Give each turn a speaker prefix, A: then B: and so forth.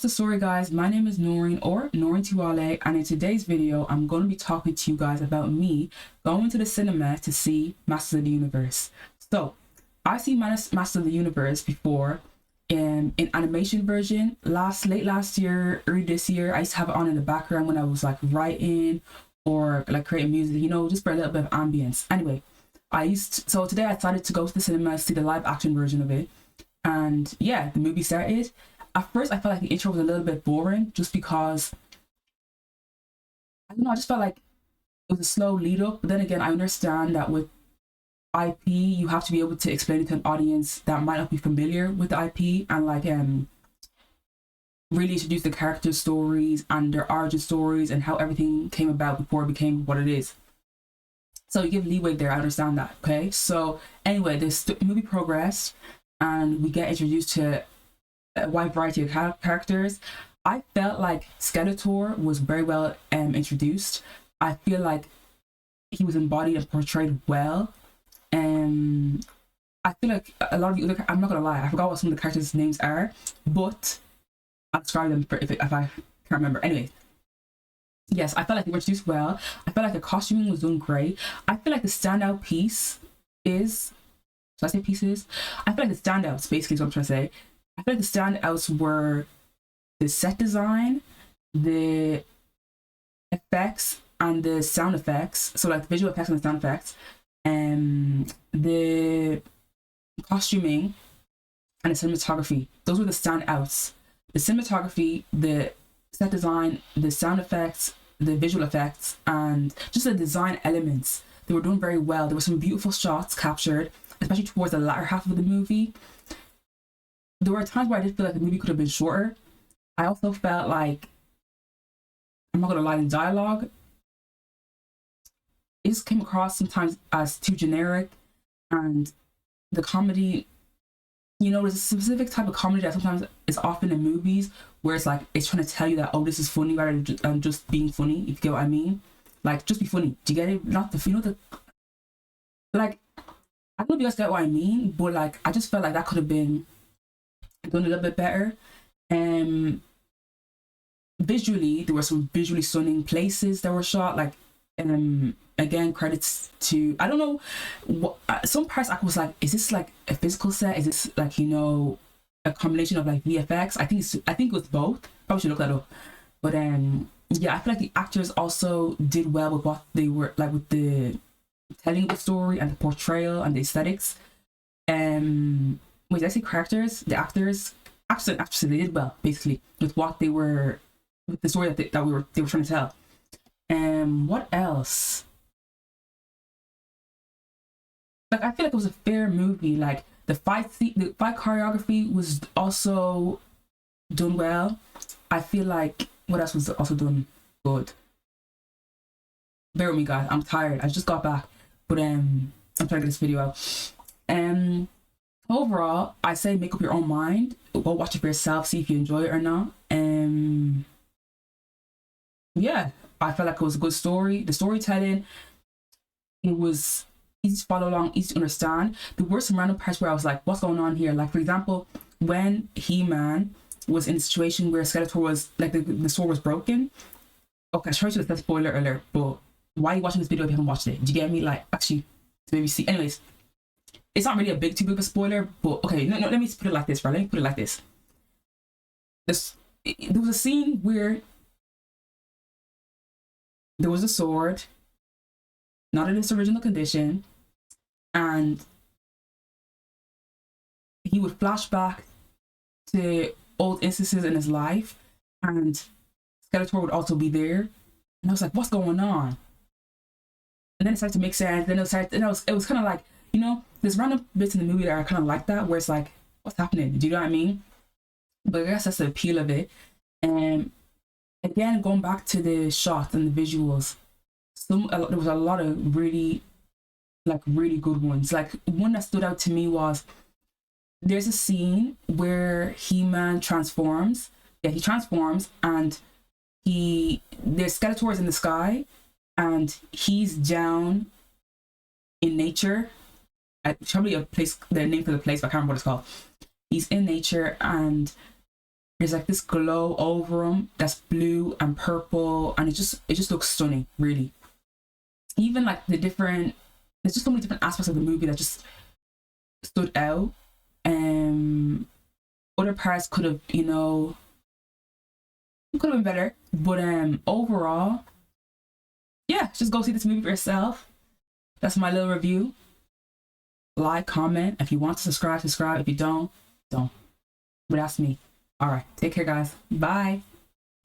A: The story, guys. My name is Noreen or Noreentiwole'S, and in today's video I'm going to be talking to you guys about me going to the cinema to see Masters of the Universe. So I've seen Masters of the Universe before in animation version late last year, early this year. I used to have it on in the background when I was like writing or like creating music, just for a little bit of ambience. Anyway, so today I decided to go to the cinema to see the live action version of it, and yeah, the movie started. At first, I felt like the intro was a little bit boring just because, I don't know, I just felt like it was a slow lead up. But then again, I understand that with IP, you have to be able to explain it to an audience that might not be familiar with the IP and really introduce the character stories and their origin stories and how everything came about before it became what it is. So you give leeway there, I understand that, okay? So anyway, this movie progressed and we get introduced to a wide variety of characters. I felt like Skeletor was very well introduced. I feel like he was embodied and portrayed well. I feel like a lot of the other, I'm not gonna lie, I forgot what some of the characters' names are, but I'll describe them if I can't remember. Anyway, yes, I felt like they were introduced well. I felt like the costuming was done great. I feel like the standout piece is, should I say pieces? I feel like the standouts basically is what I'm trying to say. I feel like the standouts were the set design, the effects, and the sound effects. So like the visual effects and the sound effects, and the costuming and the cinematography. Those were the standouts. The cinematography, the set design, the sound effects, the visual effects, and just the design elements. They were doing very well. There were some beautiful shots captured, especially towards the latter half of the movie. There were times where I did feel like the movie could have been shorter. I also felt like, I'm not gonna lie, in dialogue, it just came across sometimes as too generic, and the comedy, there's a specific type of comedy that sometimes is often in movies where it's like it's trying to tell you that, oh, this is funny rather than just being funny, if you get what I mean. Like, just be funny. Do you get it? Not the like, I don't know if you guys get what I mean, but like I just felt like that could have been done a little bit better. Visually, there were some visually stunning places that were shot. Like, again, credits to, I don't know what, some parts I was like, is this like a physical set? Is this like, a combination of like VFX? I think it was both. Probably should look that up. But yeah, I feel like the actors also did well with what they were like, with the telling of the story and the portrayal and the aesthetics. Wait, did I say characters? The actors and actresses, they did well basically with what they were, with the story that they were trying to tell. What else? Like, I feel like it was a fair movie. Like the fight choreography was also done well. I feel like, what else was also done good? Bear with me, guys. I'm tired. I just got back, but I'm trying to get this video out. Overall, I say make up your own mind. Go watch it for yourself, see if you enjoy it or not. Yeah, I felt like it was a good story. The storytelling, it was easy to follow along, easy to understand. There were some random parts where I was like, what's going on here? Like, for example, when He-Man was in a situation where Skeletor was, like, the sword was broken. Okay, I should have said spoiler alert, but why are you watching this video if you haven't watched it? Do you get me? Like, actually, maybe see. Anyways, it's not really too big of a spoiler, but okay, no, let me put it like this, right? Let me put it like this. There was a scene where there was a sword, not in its original condition, and he would flash back to old instances in his life, and Skeletor would also be there. And I was like, what's going on? And then it started to make sense. Then it was kind of like, there's random bits in the movie that are kind of like that, where it's like, what's happening? Do you know what I mean? But I guess that's the appeal of it. And again, going back to the shots and the visuals, there was a lot of really good ones. Like, one that stood out to me was, there's a scene where He-Man transforms. Yeah, he transforms, and there's Skeletors in the sky, and he's down in nature. Probably a place, the name for the place, but I can't remember what it's called. He's in nature, and There's like this glow over them that's blue and purple, and it just looks stunning, really. Even like there's just so many different aspects of the movie that just stood out. Other parts could have, could have been better, but overall, yeah, just go see this movie for yourself. That's my little review. Like, comment. If you want to subscribe. If you don't, don't. But that's me. All right. Take care, guys. Bye.